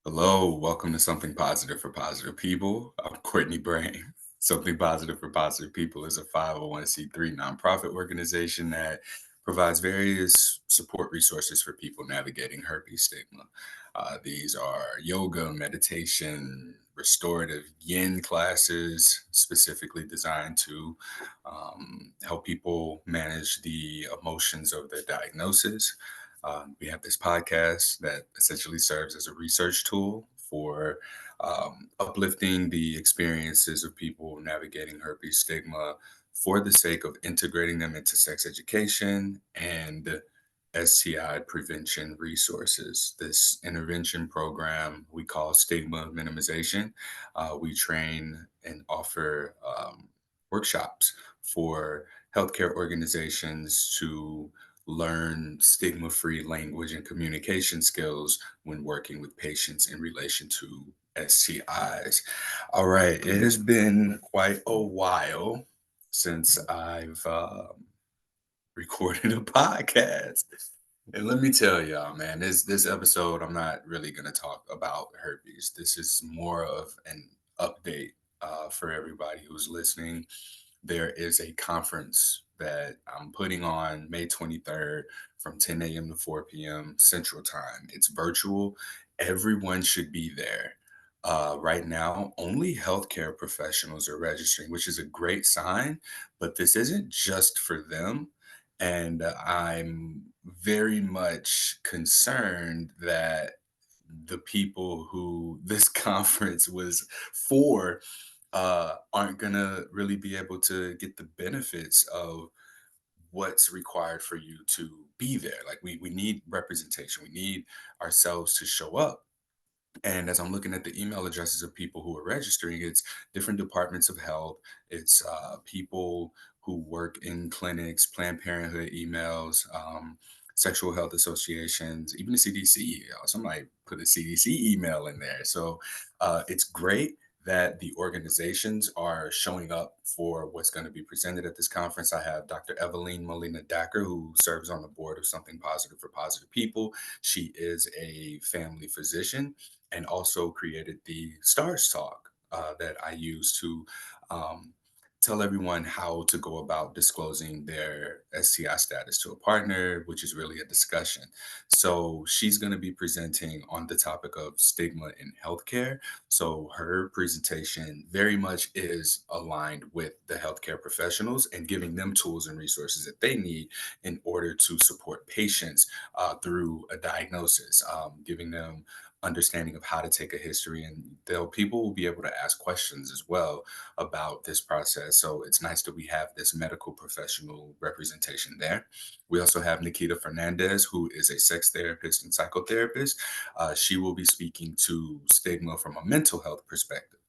Hello, welcome to Something Positive for Positive People. I'm Courtney Brain. Something Positive for Positive People is a 501c3 nonprofit organization that provides various support resources for people navigating herpes stigma. These are yoga, meditation, restorative yin classes, specifically designed to help people manage the emotions of their diagnosis. We have this podcast that essentially serves as a research tool for uplifting the experiences of people navigating herpes stigma for the sake of integrating them into sex education and STI prevention resources. This intervention program we call stigma minimization. We train and offer workshops for healthcare organizations to learn stigma-free language and communication skills when working with patients in relation to STIs. All right, it has been quite a while since I've recorded a podcast. And let me tell y'all, man, this episode, I'm not really gonna talk about herpes. This is more of an update for everybody who's listening. There is a conference that I'm putting on May 23rd from 10 a.m. to 4 p.m. Central Time. It's virtual. Everyone should be there. Right now, only healthcare professionals are registering, which is a great sign, but this isn't just for them. And I'm very much concerned that the people who this conference was for aren't gonna really be able to get the benefits of what's required for you to be there. Like we need representation. We need ourselves to show up. And as I'm looking at the email addresses of people who are registering, it's different departments of health. It's people who work in clinics, Planned Parenthood emails, sexual health associations, even the CDC. Somebody put a CDC email in there. So it's great that the organizations are showing up for what's going to be presented at this conference. I have Dr. Eveline Molina Dacker, who serves on the board of Something Positive for Positive People. She is a family physician and also created the Stars Talk that I use to um, tell everyone how to go about disclosing their STI status to a partner, which is really a discussion. So she's going to be presenting on the topic of stigma in healthcare. So her presentation very much is aligned with the healthcare professionals and giving them tools and resources that they need in order to support patients through a diagnosis, giving them understanding of how to take a history, and they'll people will be able to ask questions as well about this process. So it's nice that we have this medical professional representation there. We also have Nikita Fernandez, who is a sex therapist and psychotherapist. She will be speaking to stigma from a mental health perspective.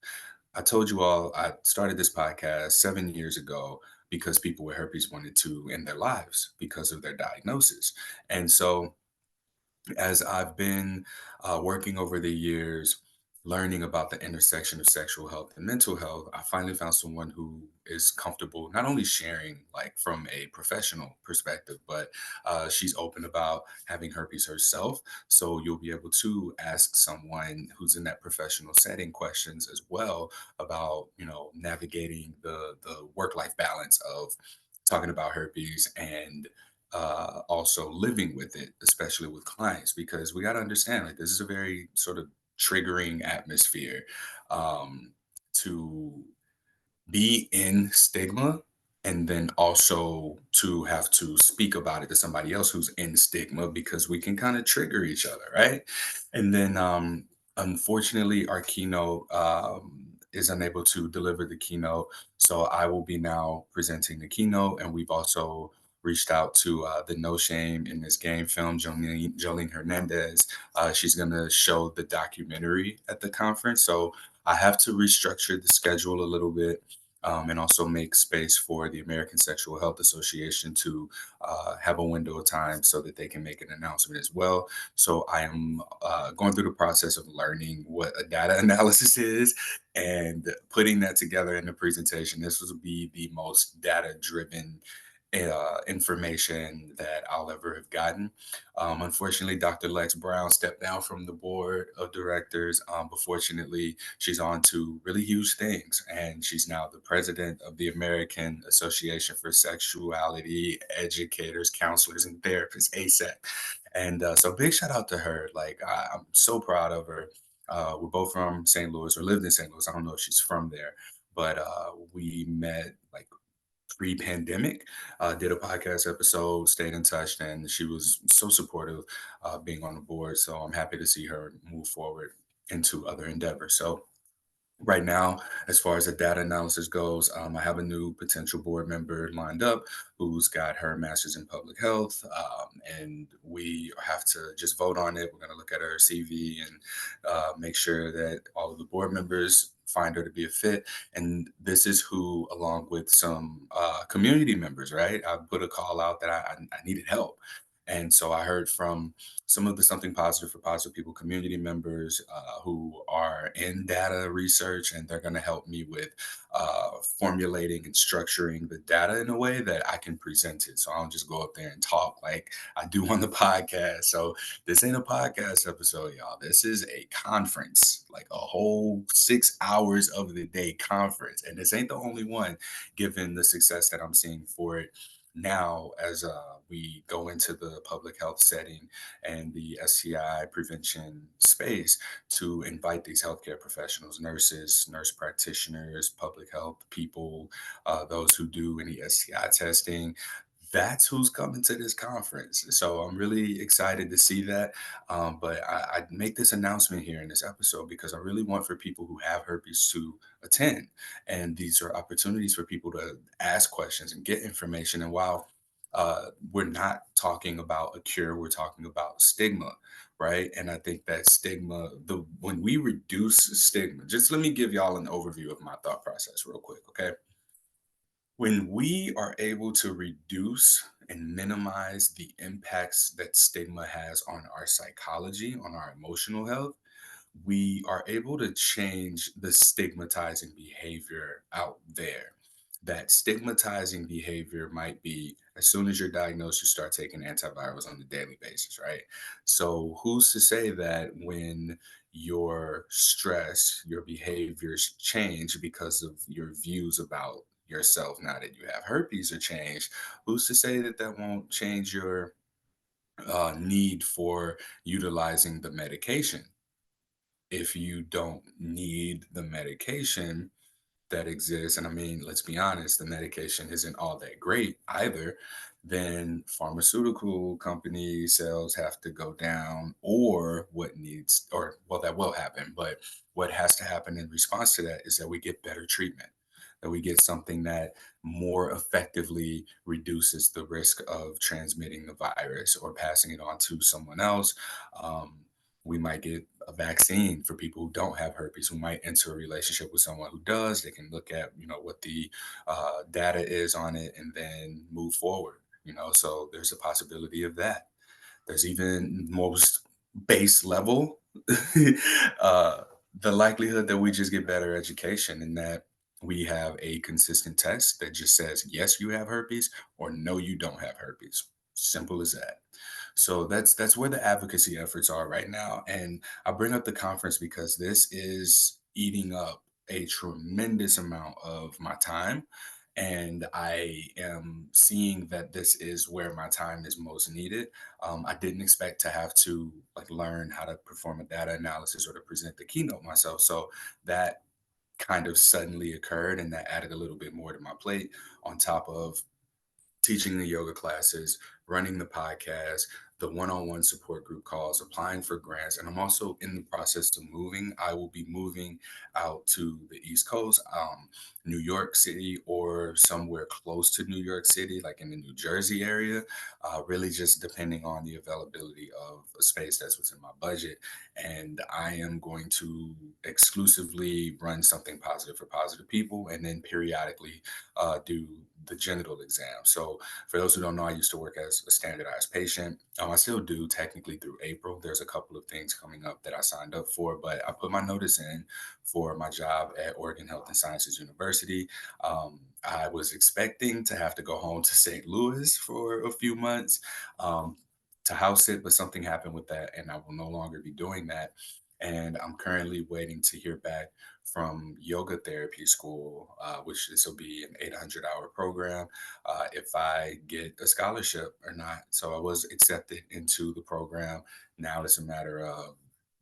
I told you all I started this podcast 7 years ago because people with herpes wanted to end their lives because of their diagnosis. And so as I've been working over the years, learning about the intersection of sexual health and mental health, I finally found someone who is comfortable not only sharing like from a professional perspective, but she's open about having herpes herself. So you'll be able to ask someone who's in that professional setting questions as well about, navigating the work-life balance of talking about herpes and also living with it, especially with clients, because we got to understand like this is a very sort of triggering atmosphere to be in stigma and then also to have to speak about it to somebody else who's in stigma because we can kind of trigger each other, right? And then unfortunately our keynote is unable to deliver the keynote, so I will be now presenting the keynote. And we've also reached out to the No Shame in This Game film, Jolene Hernandez. She's going to show the documentary at the conference. So I have to restructure the schedule a little bit, and also make space for the American Sexual Health Association to have a window of time so that they can make an announcement as well. So I am going through the process of learning what a data analysis is and putting that together in the presentation. This will be the most data driven information that I'll ever have gotten. Unfortunately, Dr. Lex Brown stepped down from the board of directors. But fortunately, she's on to really huge things, and she's now the president of the American Association for Sexuality Educators, Counselors, and Therapists, ASEC. And so, big shout out to her. Like, I'm so proud of her. We're both from St. Louis, or lived in St. Louis. I don't know if she's from there, but we met like pre-pandemic, did a podcast episode, stayed in touch, and she was so supportive being on the board. So I'm happy to see her move forward into other endeavors. So right now, as far as the data analysis goes, I have a new potential board member lined up who's got her master's in public health, and we have to just vote on it. We're going to look at her CV and make sure that all of the board members find her to be a fit. And this is who, along with some community members, right? I put a call out that I needed help. And so I heard from some of the Something Positive for Positive People community members who are in data research, and they're going to help me with formulating and structuring the data in a way that I can present it. So I don't just go up there and talk like I do on the podcast. So this ain't a podcast episode, y'all. This is a conference, like a whole 6 hours of the day conference. And this ain't the only one, given the success that I'm seeing for it now as we go into the public health setting and the STI prevention space, to invite these healthcare professionals, nurses, nurse practitioners, public health people, those who do any STI testing. That's who's coming to this conference. So I'm really excited to see that. But I make this announcement here in this episode because I really want for people who have herpes to attend. And these are opportunities for people to ask questions and get information. And while we're not talking about a cure, we're talking about stigma, right? And I think that stigma, the when we reduce stigma, just let me give y'all an overview of my thought process real quick, okay? When we are able to reduce and minimize the impacts that stigma has on our psychology, on our emotional health, we are able to change the stigmatizing behavior out there. That stigmatizing behavior might be as soon as you're diagnosed, you start taking antivirals on a daily basis, right? So, who's to say that when your stress, your behaviors change because of your views about yourself now that you have herpes or change, who's to say that that won't change your need for utilizing the medication? If you don't need the medication that exists, and I mean, let's be honest, the medication isn't all that great either, then pharmaceutical company sales have to go down, or what needs, or well, that will happen, but what has to happen in response to that is that we get better treatment, that we get something that more effectively reduces the risk of transmitting the virus or passing it on to someone else. Um, we might get a vaccine for people who don't have herpes, who might enter a relationship with someone who does. They can look at, what the data is on it and then move forward. So there's a possibility of that. There's even most base level, uh, the likelihood that we just get better education and that we have a consistent test that just says, yes, you have herpes, or no, you don't have herpes. Simple as that. So that's where the advocacy efforts are right now. And I bring up the conference because this is eating up a tremendous amount of my time. And I am seeing that this is where my time is most needed. I didn't expect to have to like learn how to perform a data analysis or to present the keynote myself. So that kind of suddenly occurred, and that added a little bit more to my plate on top of teaching the yoga classes, running the podcast, the one-on-one support group calls, applying for grants, and I'm also in the process of moving. I will be moving out to the East Coast, New York City, or somewhere close to New York City, like in the New Jersey area. Really, just depending on the availability of a space that's within my budget. And I am going to exclusively run Something Positive for Positive People, and then periodically do the genital exam. So for those who don't know, I used to work as a standardized patient. I still do technically through April. There's a couple of things coming up that I signed up for, but I put my notice in for my job at Oregon Health and Sciences University. university. I was expecting to have to go home to St. Louis for a few months um, to house it, but something happened with that, and I will no longer be doing that. And I'm currently waiting to hear back from yoga therapy school, which this will be an 800-hour program, if I get a scholarship or not. So I was accepted into the program. Now it's a matter of,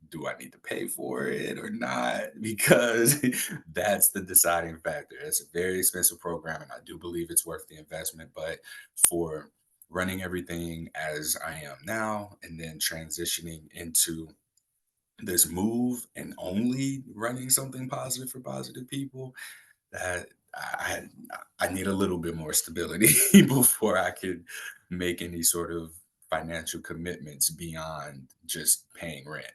do I need to pay for it or not? Because that's the deciding factor. It's a very expensive program, and I do believe it's worth the investment. But for running everything as I am now, and then transitioning into this move and only running something positive for positive people, that I need a little bit more stability before I could make any sort of financial commitments beyond just paying rent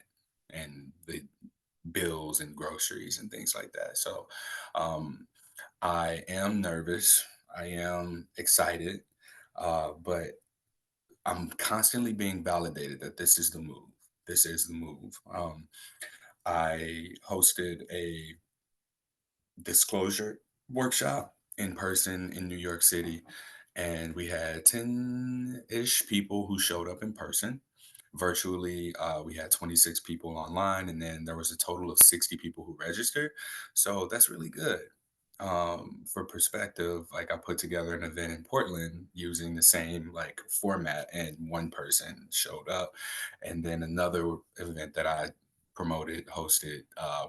and the bills and groceries and things like that. So um, I am nervous. I am excited, but I'm constantly being validated that this is the move. This is the move. I hosted a disclosure workshop in person in New York City, and we had 10-ish people who showed up in person. Virtually, we had 26 people online, and then there was a total of 60 people who registered. So that's really good. For perspective, like I put together an event in Portland using the same like format, and one person showed up. And then another event that I promoted, hosted,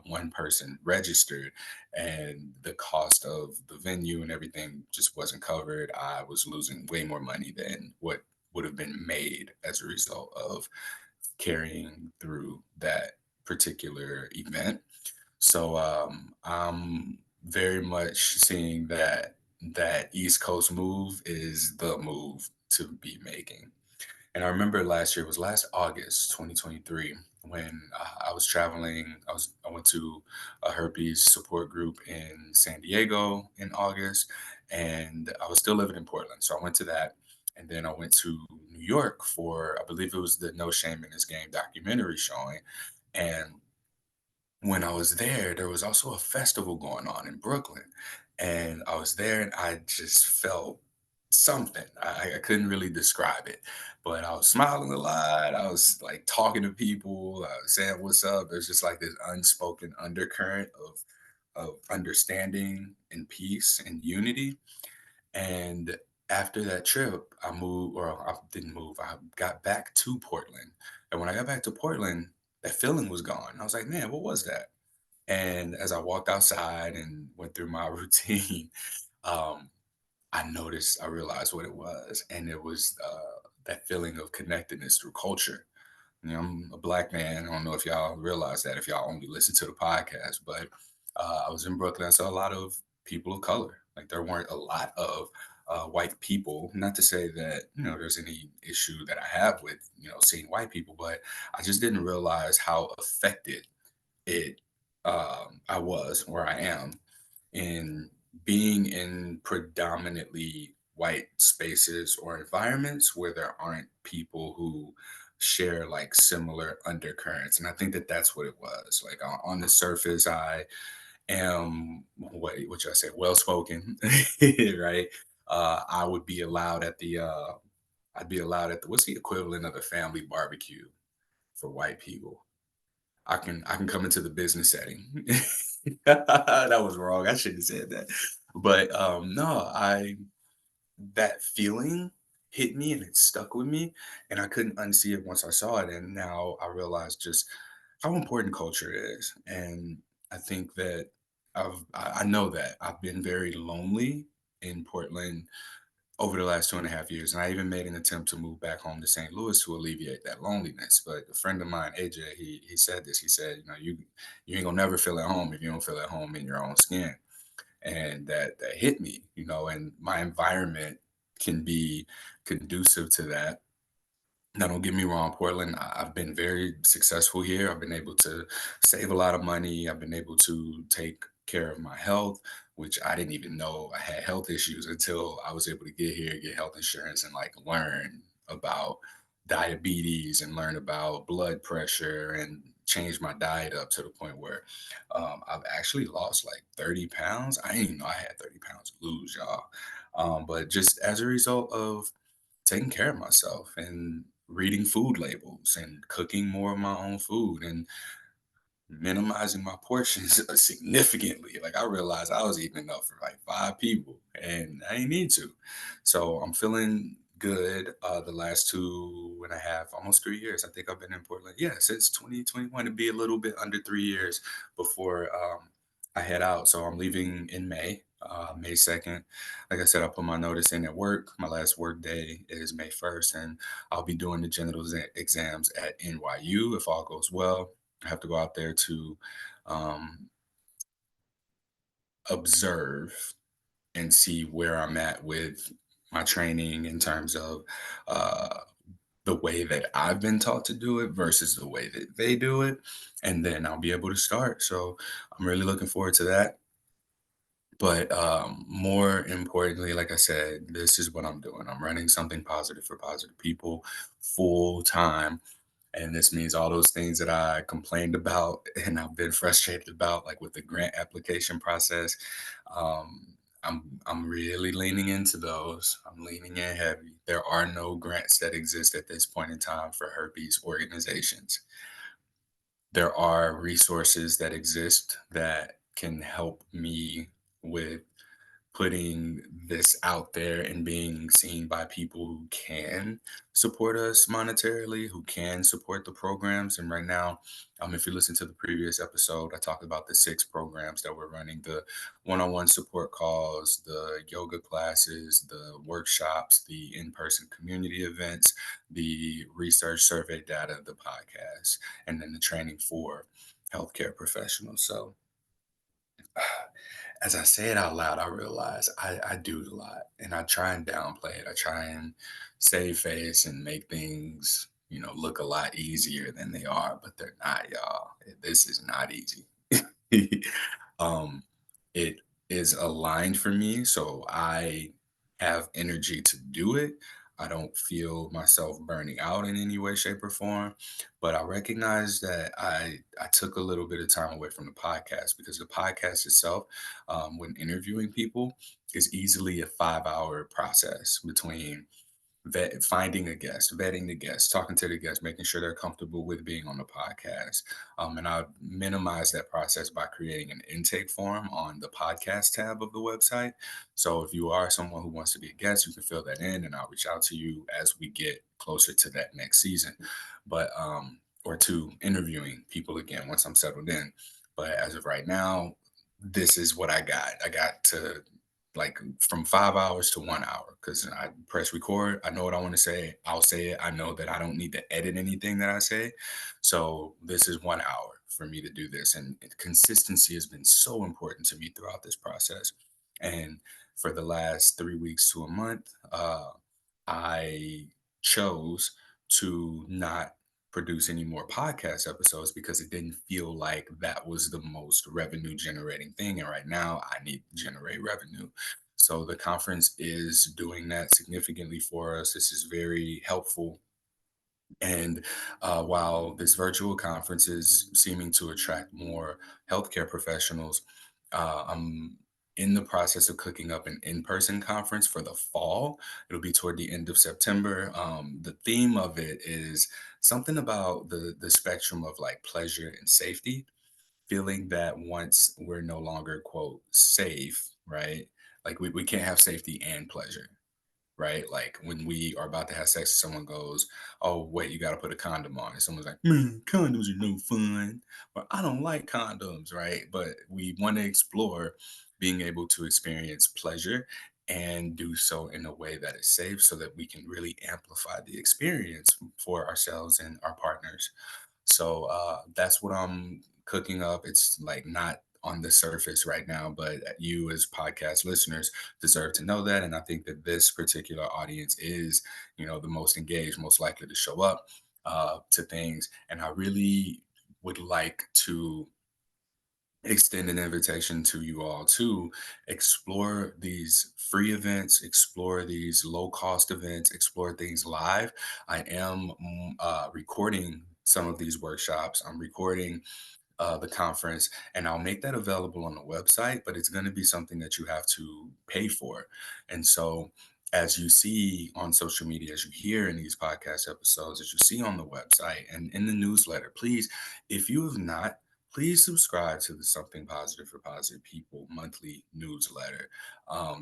one person registered, and the cost of the venue and everything just wasn't covered. I was losing way more money than what would have been made as a result of carrying through that particular event. So I'm very much seeing that that East Coast move is the move to be making. And I remember last year, it was last August 2023, when I was traveling. I went to a herpes support group in San Diego in August, and I was still living in Portland. So I went to that. And then I went to New York for, I believe it was the No Shame in This Game documentary showing. And when I was there was also a festival going on in Brooklyn. And I was there and I just felt something. I couldn't really describe it, but I was smiling a lot. I was like talking to people, saying what's up. There's just like this unspoken undercurrent of understanding and peace and unity. And after that trip, I moved, or I didn't move, I got back to Portland. And when I got back to Portland, that feeling was gone. I was like, man, what was that? And as I walked outside and went through my routine, um, I realized what it was. And it was that feeling of connectedness through culture. You know, I'm a black man. I don't know if y'all realize that, if y'all only listen to the podcast, but I was in Brooklyn. I saw a lot of people of color. Like there weren't a lot of white people. Not to say that, there's any issue that I have with, seeing white people, but I just didn't realize how affected it I was, where I am, in being in predominantly white spaces or environments where there aren't people who share like similar undercurrents. And I think that that's what it was. Like on the surface, I am what I say, well spoken, right? I would be allowed at the I'd be allowed at the, what's the equivalent of the family barbecue for white people? I can come into the business setting. That was wrong. I shouldn't have said that. But no, I that feeling hit me and it stuck with me, and I couldn't unsee it once I saw it. And now I realize just how important culture is. And I think that I know that I've been very lonely in Portland over the last 2.5 years. And I even made an attempt to move back home to St. Louis to alleviate that loneliness. But a friend of mine, AJ, he said this. He said, you ain't gonna never feel at home if you don't feel at home in your own skin. And that hit me, and my environment can be conducive to that. Now, don't get me wrong, Portland, I've been very successful here. I've been able to save a lot of money. I've been able to take care of my health, which I didn't even know I had health issues until I was able to get here, get health insurance, and like learn about diabetes and learn about blood pressure and changed my diet up to the point where I've actually lost like 30 pounds. I didn't even know I had 30 pounds to lose, y'all. But just as a result of taking care of myself and reading food labels and cooking more of my own food and minimizing my portions significantly. Like I realized I was eating enough for like five people and I didn't need to. So I'm feeling good the last 2.5, almost 3 years. I think I've been in Portland. Yeah, since 2021 to be a little bit under 3 years before I head out. So I'm leaving in May. May 2nd. Like I said, I put my notice in at work. My last work day is May 1st, and I'll be doing the general exams at NYU if all goes well. I have to go out there to um, observe and see where I'm at with my training in terms of uh, the way that I've been taught to do it versus the way that they do it. And then I'll be able to start. So I'm really looking forward to that. But more importantly, like I said, this is what I'm doing. I'm running something positive for positive people full time. And this means all those things that I complained about and I've been frustrated about, like with the grant application process. I'm really leaning into those. I'm leaning in heavy. There are no grants that exist at this point in time for herpes organizations. There are resources that exist that can help me with putting this out there and being seen by people who can support us monetarily, who can support the programs. And right now, if you listen to the previous episode, I talked about the 6 programs that we're running: the one-on-one support calls, the yoga classes, the workshops, the in-person community events, the research survey data, the podcast, and then the training for healthcare professionals. So as I say it out loud, I realize I do a lot and I try and downplay it. I try and save face and make things, look a lot easier than they are, but they're not, y'all. This is not easy. um, it is aligned for me, so I have energy to do it. I don't feel myself burning out in any way, shape, or form. But I recognize that I took a little bit of time away from the podcast because the podcast itself, when interviewing people, is easily a 5-hour process between finding a guest, vetting the guest, talking to the guest, making sure they're comfortable with being on the podcast. And I minimize that process by creating an intake form on the podcast tab of the website. So if you are someone who wants to be a guest, you can fill that in and I'll reach out to you as we get closer to that next season. But, or to interviewing people again once I'm settled in. But as of right now, this is what I got. I got to like from 5 hours to 1 hour because I press record. I know what I want to say. I'll say it. I know that I don't need to edit anything that I say. So this is 1 hour for me to do this. And consistency has been so important to me throughout this process. And for the last 3 weeks to a month, I chose to not produce any more podcast episodes because it didn't feel like that was the most revenue generating thing. And right now I need to generate revenue. So the conference is doing that significantly for us. This is very helpful. And while this virtual conference is seeming to attract more healthcare professionals, I'm in the process of cooking up an in-person conference for the fall. It'll be toward the end of September. The theme of it is something about the spectrum of like pleasure and safety, feeling that once we're no longer quote safe, right? Like we can't have safety and pleasure, right? Like when we are about to have sex, someone goes, "Oh, wait, you got to put a condom on." And someone's like, "Man, condoms are no fun." Or I don't like condoms, right? But we want to explore being able to experience pleasure and do so in a way that is safe so that we can really amplify the experience for ourselves and our partners. So that's what I'm cooking up. It's like not on the surface right now, but you as podcast listeners deserve to know that. And I think that this particular audience is, the most engaged, most likely to show up to things. And I really would like to extend an invitation to you all to explore these free events, explore these low cost events, explore things live. I am recording some of these workshops. I'm recording the conference, and I'll make that available on the website, but it's going to be something that you have to pay for. And so, as you see on social media, as you hear in these podcast episodes, as you see on the website and in the newsletter, please, if you have not, please subscribe to the Something Positive for Positive People monthly newsletter.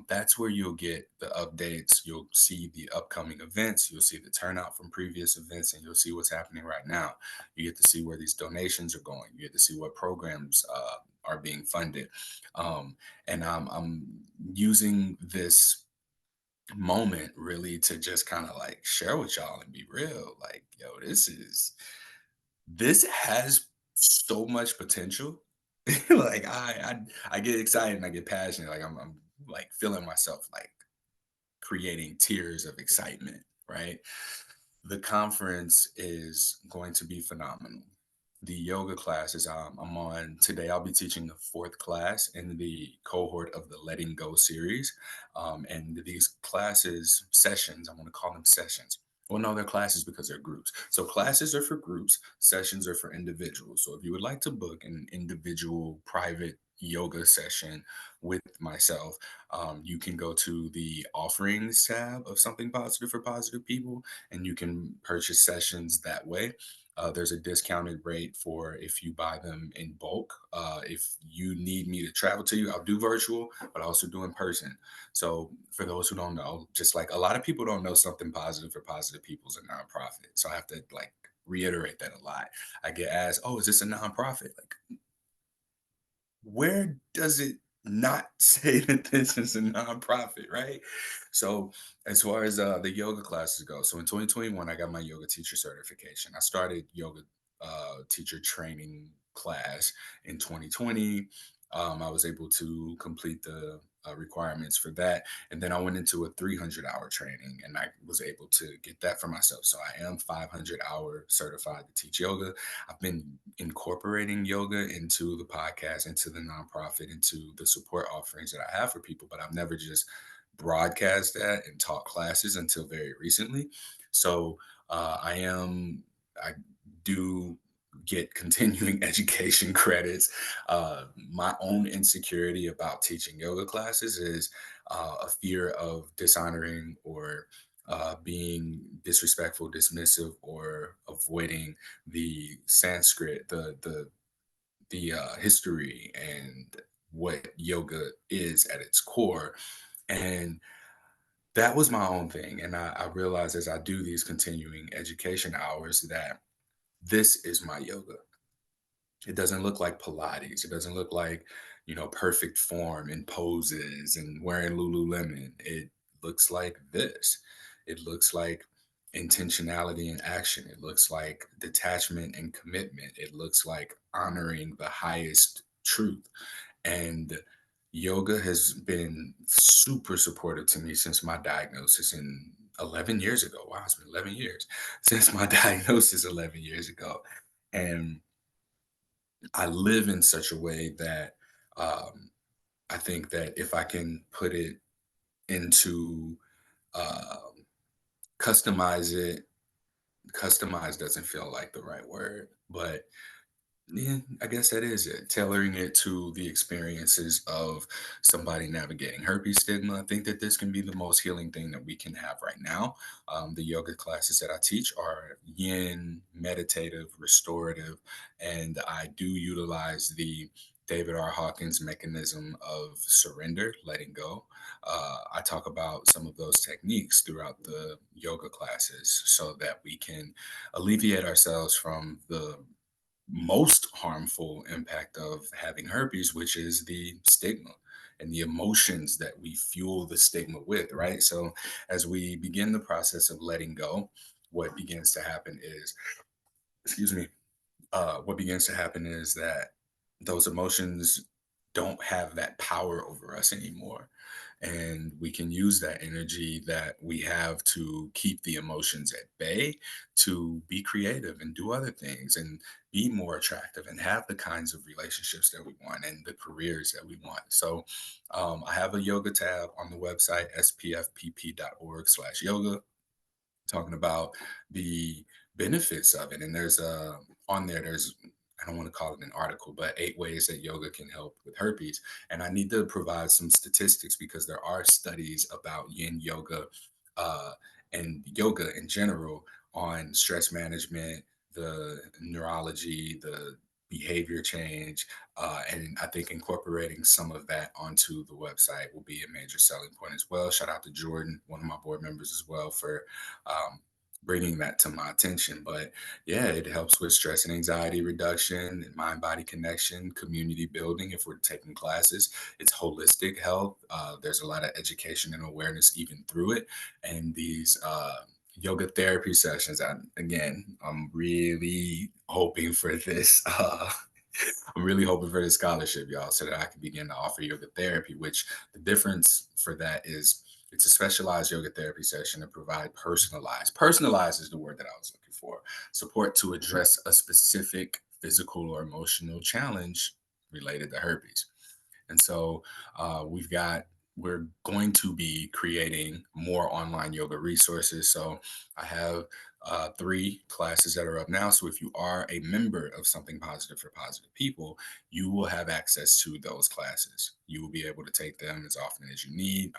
That's where you'll get the updates. You'll see the upcoming events. You'll see the turnout from previous events, and you'll see what's happening right now. You get to see where these donations are going. You get to see what programs are being funded. And I'm using this moment really to just kind of like share with y'all and be real. Like, yo, this has so much potential. Like I get excited and I get passionate. Like I'm like feeling myself like creating tears of excitement, right? The conference is going to be phenomenal. The yoga classes I'm on today, I'll be teaching the fourth class in the cohort of the Letting Go series. And these classes, sessions, I want to call them sessions. Well, no, they're classes because they're groups. So classes are for groups, sessions are for individuals. So if you would like to book an individual private yoga session with myself, you can go to the offerings tab of Something Positive for Positive People, and you can purchase sessions that way. There's a discounted rate for if you buy them in bulk. If you need me to travel to you, I'll do virtual, but I also do in person. So for those who don't know, just like a lot of people don't know, Something Positive for Positive People is a nonprofit. So I have to like reiterate that a lot. I get asked, "Oh, is this a nonprofit?" Like, where does it not say that this is a nonprofit, right? So, as far as the yoga classes go, so in 2021, I got my yoga teacher certification. I started yoga teacher training class in 2020. I was able to complete the requirements for that. And then I went into a 300-hour training and I was able to get that for myself. So I am 500-hour certified to teach yoga. I've been incorporating yoga into the podcast, into the nonprofit, into the support offerings that I have for people, but I've never just broadcast that and taught classes until very recently. So I do get continuing education credits. My own insecurity about teaching yoga classes is a fear of dishonoring or being disrespectful, dismissive, or avoiding the Sanskrit, the history and what yoga is at its core. And that was my own thing. And I realized as I do these continuing education hours that this is my yoga. It doesn't look like Pilates. It doesn't look like, perfect form and poses and wearing Lululemon. It looks like this. It looks like intentionality and action. It looks like detachment and commitment. It looks like honoring the highest truth. And yoga has been super supportive to me since my diagnosis in 11 years ago. Wow, it's been 11 years since my diagnosis 11 years ago. And I live in such a way that I think that if I can put it into um, customize it, customize doesn't feel like the right word, but yeah, I guess that is it. Tailoring it to the experiences of somebody navigating herpes stigma. I think that this can be the most healing thing that we can have right now. The yoga classes that I teach are yin, meditative, restorative, and I do utilize the David R. Hawkins mechanism of surrender, letting go. I talk about some of those techniques throughout the yoga classes so that we can alleviate ourselves from the most harmful impact of having herpes, which is the stigma and the emotions that we fuel the stigma with, right? So, as we begin the process of letting go, what begins to happen is, excuse me, what begins to happen is that those emotions don't have that power over us anymore. And we can use that energy that we have to keep the emotions at bay, to be creative and do other things and be more attractive and have the kinds of relationships that we want and the careers that we want. So I have a yoga tab on the website, spfpp.org/yoga, talking about the benefits of it. And there's on there, there's, I don't want to call it an article, but 8 ways that yoga can help with herpes. And I need to provide some statistics because there are studies about yin yoga uh, and yoga in general on stress management, the neurology, the behavior change. And I think incorporating some of that onto the website will be a major selling point as well. Shout out to Jordan, one of my board members as well, for um, bringing that to my attention. But yeah, it helps with stress and anxiety reduction, and mind body connection, community building. If we're taking classes, it's holistic health. There's a lot of education and awareness even through it. And these yoga therapy sessions, again, I'm really hoping for this. I'm really hoping for this scholarship, y'all, so that I can begin to offer yoga therapy, which the difference for that is it's a specialized yoga therapy session to provide personalized is the word that I was looking for, support to address a specific physical or emotional challenge related to herpes. And so we've got, we're going to be creating more online yoga resources. So I have 3 classes that are up now. So if you are a member of Something Positive for Positive People, you will have access to those classes. You will be able to take them as often as you need.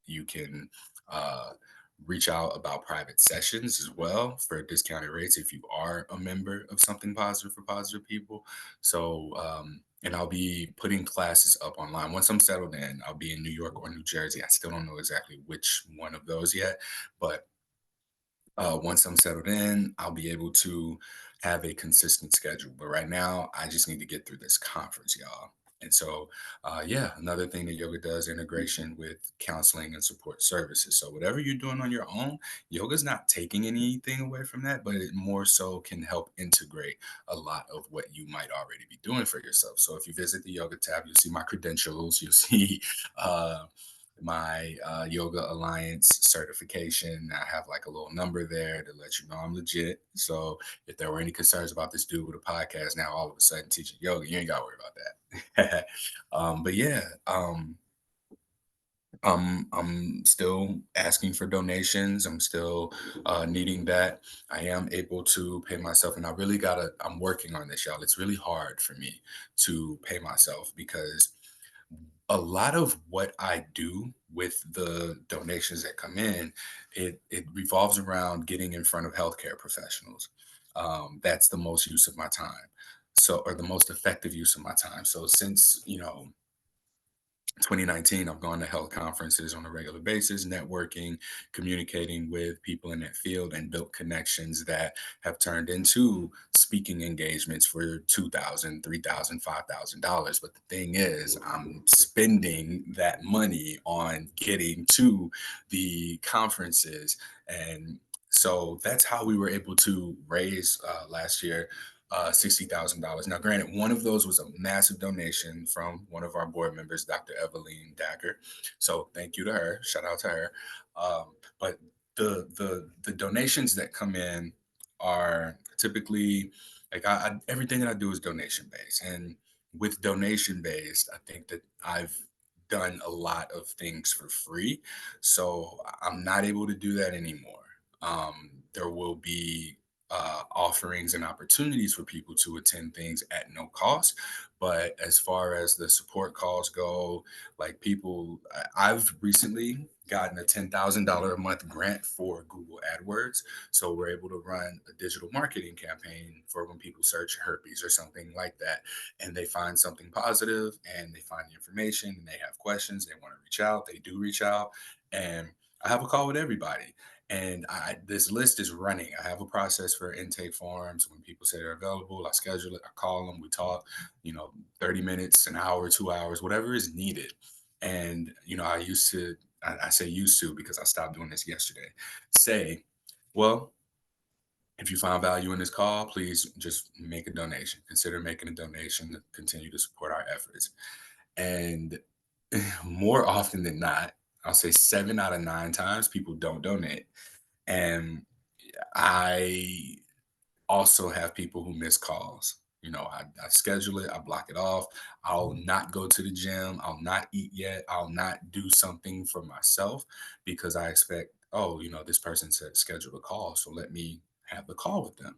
You can uh, reach out about private sessions as well for discounted rates if you are a member of Something Positive for Positive People. So, and I'll be putting classes up online. Once I'm settled in, I'll be in New York or New Jersey. I still don't know exactly which one of those yet, but once I'm settled in, I'll be able to have a consistent schedule. But right now, I just need to get through this conference, y'all. And so, yeah, another thing that yoga does integration with counseling and support services. So, whatever you're doing on your own, yoga's not taking anything away from that, but it more so can help integrate a lot of what you might already be doing for yourself. So, if you visit the yoga tab, you'll see my credentials, you'll see uh, my Yoga Alliance certification. I have like a little number there to let you know I'm legit. So if there were any concerns about this dude with a podcast now all of a sudden teaching yoga, you ain't got to worry about that. But yeah, I'm still asking for donations. I'm still needing that. I am able to pay myself, and I really gotta. I'm working on this, y'all. It's really hard for me to pay myself because a lot of what I do with the donations that come in, it revolves around getting in front of healthcare professionals. That's the most use of my time. So, or the most effective use of my time. So, since 2019, I've gone to health conferences on a regular basis, networking, communicating with people in that field, and built connections that have turned into speaking engagements for $2,000, $3,000, $5,000. But the thing is, I'm spending that money on getting to the conferences. And so that's how we were able to raise last year $60,000. Now, granted, one of those was a massive donation from one of our board members, Dr. Eveline Dagger. So thank you to her. Shout out to her. But the donations that come in are typically like everything that I do is donation based, and with donation based, I think that I've done a lot of things for free, so I'm not able to do that anymore. There will be offerings and opportunities for people to attend things at no cost. But as far as the support calls go, like people, I've recently gotten a $10,000 a month grant for Google AdWords. So we're able to run a digital marketing campaign for when people search herpes or something like that. And they find something positive and they find the information and they have questions, they want to reach out, they do reach out. And I have a call with everybody, and this list is running. I have a process for intake forms. When people say they're available, I schedule it, I call them, we talk, 30 minutes, an hour, 2 hours, whatever is needed. And, I used to, I say used to because I stopped doing this yesterday, say, well, if you find value in this call, please just make a donation. Consider making a donation to continue to support our efforts. And more often than not, I'll say 7 out of 9 times, people don't donate. And I also have people who miss calls. I schedule it, I block it off. I'll not go to the gym. I'll not eat yet. I'll not do something for myself because I expect, oh, this person said schedule a call. So let me have the call with them,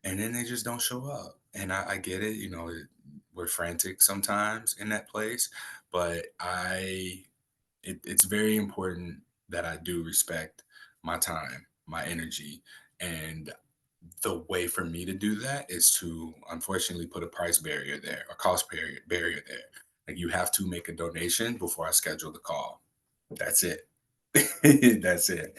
and then they just don't show up. And I get it, we're frantic sometimes in that place, but it's very important that I do respect my time, my energy, and the way for me to do that is to unfortunately put a price barrier there, a cost barrier there. Like, you have to make a donation before I schedule the call. That's it. That's it.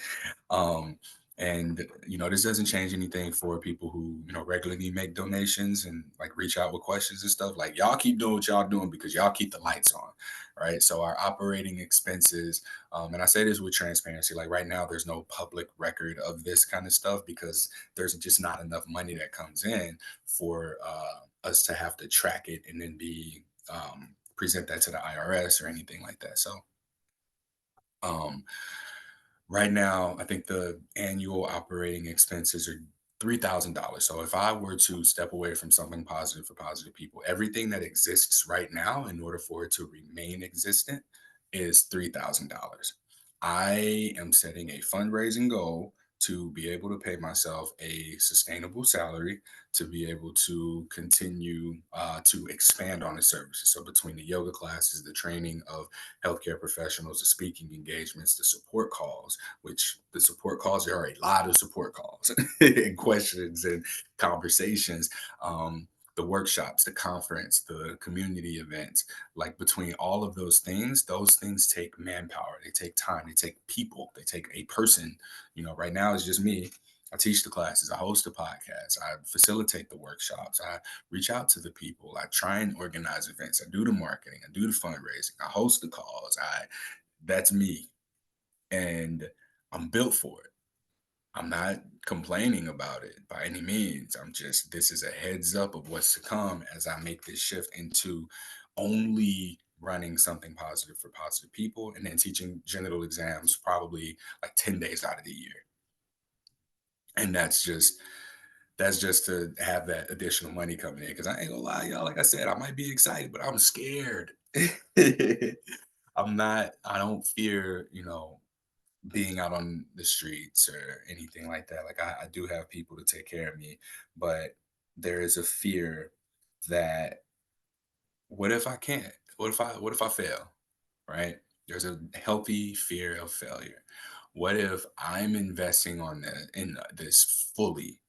Um, and this doesn't change anything for people who regularly make donations and like reach out with questions and stuff. Like, y'all keep doing what y'all doing because y'all keep the lights on, right? So our operating expenses, and I say this with transparency. Like, right now, there's no public record of this kind of stuff because there's just not enough money that comes in for us to have to track it and then present that to the IRS or anything like that. So. Um, Right now, I think the annual operating expenses are $3,000. So if I were to step away from something positive for positive people, everything that exists right now, in order for it to remain existent, is $3,000. I am setting a fundraising goal to be able to pay myself a sustainable salary, to be able to continue to expand on the services. So between the yoga classes, the training of healthcare professionals, the speaking engagements, the support calls, which the support calls, there are a lot of support calls and questions and conversations. The workshops, the conference, the community events, like between all of those things take manpower, they take time, they take people, they take a person. Right now it's just me. I teach the classes, I host the podcast, I facilitate the workshops, I reach out to the people, I try and organize events, I do the marketing, I do the fundraising, I host the calls. That's me, and I'm built for it. I'm not complaining about it by any means. This is a heads up of what's to come as I make this shift into only running something positive for positive people and then teaching genital exams probably like 10 days out of the year. And that's just to have that additional money coming in. Cause I ain't gonna lie, y'all, like I said, I might be excited, but I'm scared. I don't fear, being out on the streets or anything like that. Like, I do have people to take care of me, but there is a fear that what if I can't? What if I fail? Right? There's a healthy fear of failure. What if I'm investing in this fully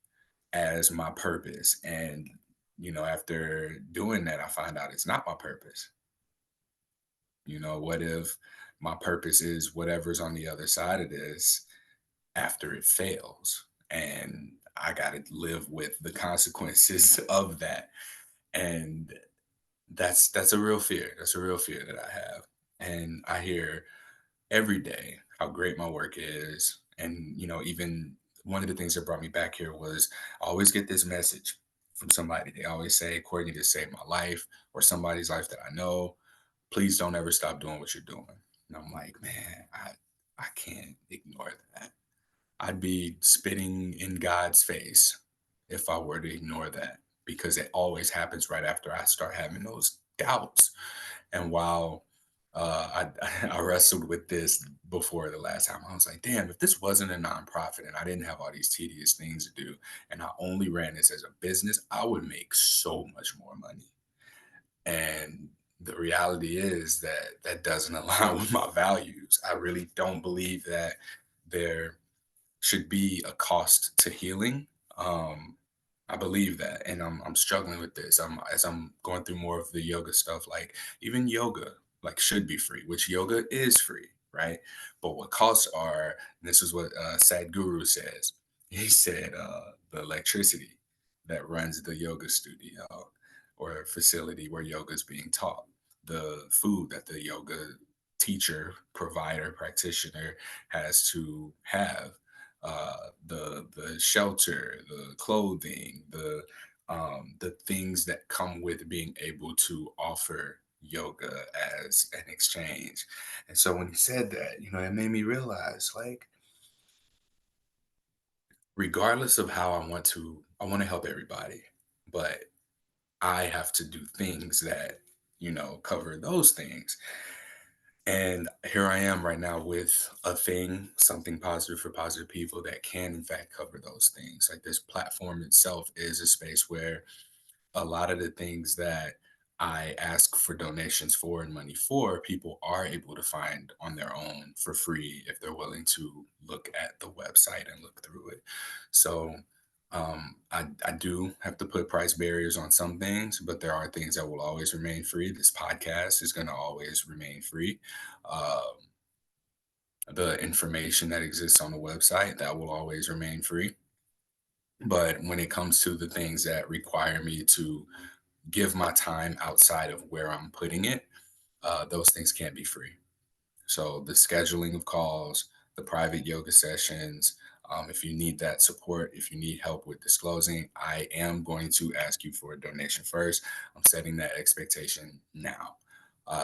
as my purpose, and after doing that, I find out it's not my purpose. What if my purpose is whatever's on the other side of this after it fails, and I got to live with the consequences of that? And that's a real fear. That's a real fear that I have. And I hear every day how great my work is. And even one of the things that brought me back here was I always get this message from somebody. They always say, Courtney, this saved my life, or somebody's life that I know. Please don't ever stop doing what you're doing. And I'm like, man, I can't ignore that. I'd be spitting in God's face if I were to ignore that, because it always happens right after I start having those doubts. And while I wrestled with this before the last time, I was like, damn, if this wasn't a nonprofit and I didn't have all these tedious things to do, and I only ran this as a business, I would make so much more money. And the reality is that that doesn't align with my values. I really don't believe that there should be a cost to healing. Um, I believe that, and I'm struggling with this. As I'm going through more of the yoga stuff. Like, even yoga, like, should be free, which yoga is free, right? But what costs are, and this is what Sadhguru says. He said the electricity that runs the yoga studio or facility where yoga is being taught, the food that the yoga teacher, provider, practitioner has to have, the shelter, the clothing, the things that come with being able to offer yoga as an exchange. And so when he said that, it made me realize, like, regardless of how I want to help everybody, but I have to do things that cover those things. And here I am right now with a thing, something positive for positive people that can, in fact, cover those things. Like this platform itself is a space where a lot of the things that I ask for donations for and money for, people are able to find on their own for free if they're willing to look at the website and look through it. So I do have to put price barriers on some things, but there are things that will always remain free. This podcast is going to always remain free. Um, the information that exists on the website that will always remain free. But when it comes to the things that require me to give my time outside of where I'm putting it, those things can't be free. So the scheduling of calls, the private yoga sessions, if you need that support, if you need help with disclosing, I am going to ask you for a donation first. I'm setting that expectation now.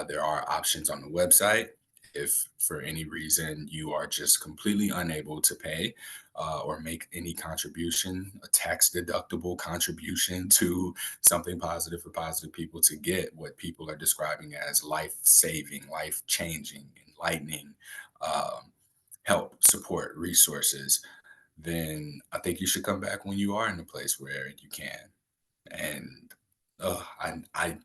There are options on the website. If for any reason you are just completely unable to pay or make any contribution, a tax deductible contribution to something positive for positive people to get what people are describing as life saving, life changing, enlightening help, support, resources, then I think you should come back when you are in a place where you can. And uh, I, I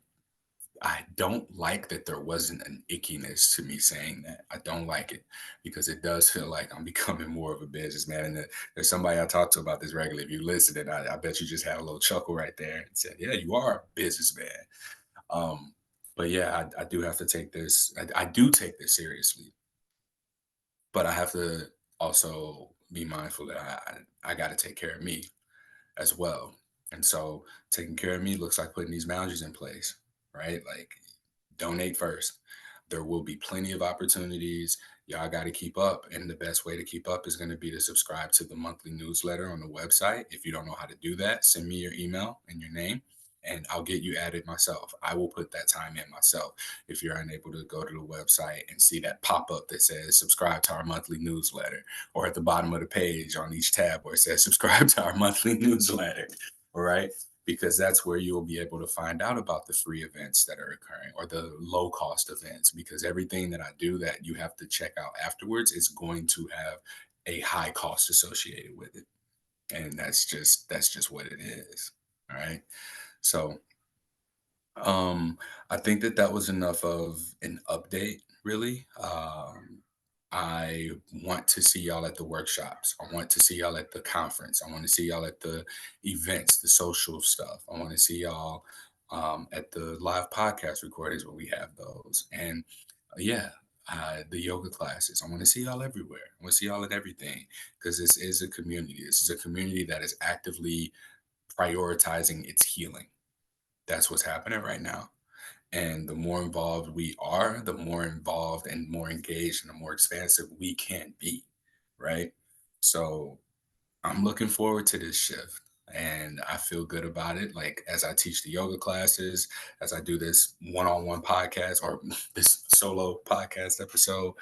I don't like that there wasn't an ickiness to me saying that. I don't like it because it does feel like I'm becoming more of a businessman. And there's somebody I talk to about this regularly. If you listened, and I bet you just had a little chuckle right there and said, "Yeah, you are a businessman." Um, but yeah, I do have to take this. I do take this seriously, but I have to also be mindful that I got to take care of me as well. And so taking care of me looks like putting these boundaries in place, right? Like donate first. There will be plenty of opportunities. Y'all got to keep up. And the best way to keep up is going to be to subscribe to the monthly newsletter on the website. If you don't know how to do that, send me your email and your name, and I'll get you added myself. I will put that time in myself. If you're unable to go to the website and see that pop up that says subscribe to our monthly newsletter, or at the bottom of the page on each tab where it says subscribe to our monthly newsletter, all right? Because that's where you'll be able to find out about the free events that are occurring or the low cost events. Because everything that I do that you have to check out afterwards is going to have a high cost associated with it. And that's just what it is. All right. So I think that that was enough of an update, really. I want to see y'all at the workshops. I want to see y'all at the conference. I want to see y'all at the events, the social stuff. I want to see y'all at the live podcast recordings when we have those. And yeah, the yoga classes. I want to see y'all everywhere. I want to see y'all at everything because this is a community. This is a community that is actively prioritizing its healing. That's what's happening right now. And the more involved we are, the more involved and more engaged and the more expansive we can be. Right. So I'm looking forward to this shift and I feel good about it. Like as I teach the yoga classes, as I do this one on one podcast or this solo podcast episode,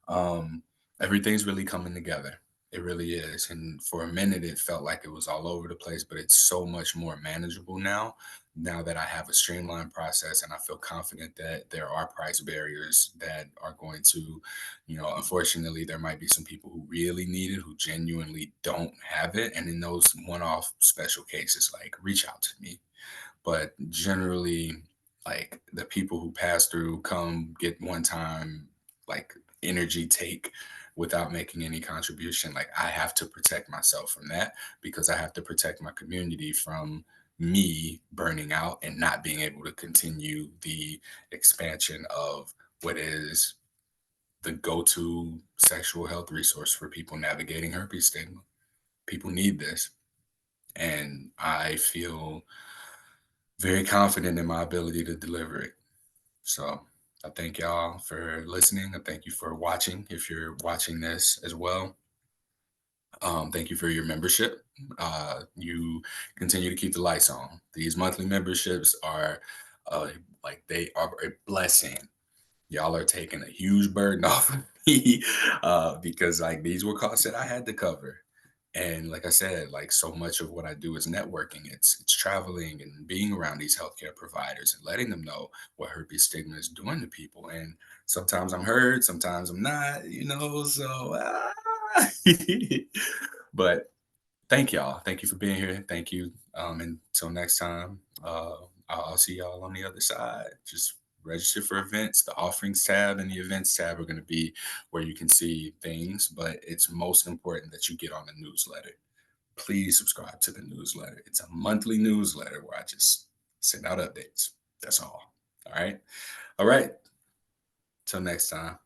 um, everything's really coming together. It really is. And for a minute, it felt like it was all over the place, but it's so much more manageable now. Now that I have a streamlined process and I feel confident that there are price barriers that are going to, unfortunately, there might be some people who really need it, who genuinely don't have it. And in those one off special cases, like reach out to me, but generally like the people who pass through come get one time like energy take without making any contribution, like I have to protect myself from that because I have to protect my community from me burning out and not being able to continue the expansion of what is the go-to sexual health resource for people navigating herpes stigma. People need this, and I feel very confident in my ability to deliver it. So I thank y'all for listening. I thank you for watching. If you're watching this as well, thank you for your membership. You continue to keep the lights on. These monthly memberships are uh, like they are a blessing. Y'all are taking a huge burden off of me because like these were costs that I had to cover. And like I said, like so much of what I do is networking. It's traveling and being around these healthcare providers and letting them know what herpes stigma is doing to people. And sometimes I'm heard, sometimes I'm not, so but thank y'all. Thank you for being here. Thank you. Until next time, I'll see y'all on the other side. Just register for events. The offerings tab and the events tab are going to be where you can see things, but it's most important that you get on the newsletter. Please subscribe to the newsletter. It's a monthly newsletter where I just send out updates. That's all. All right. All right. Till next time.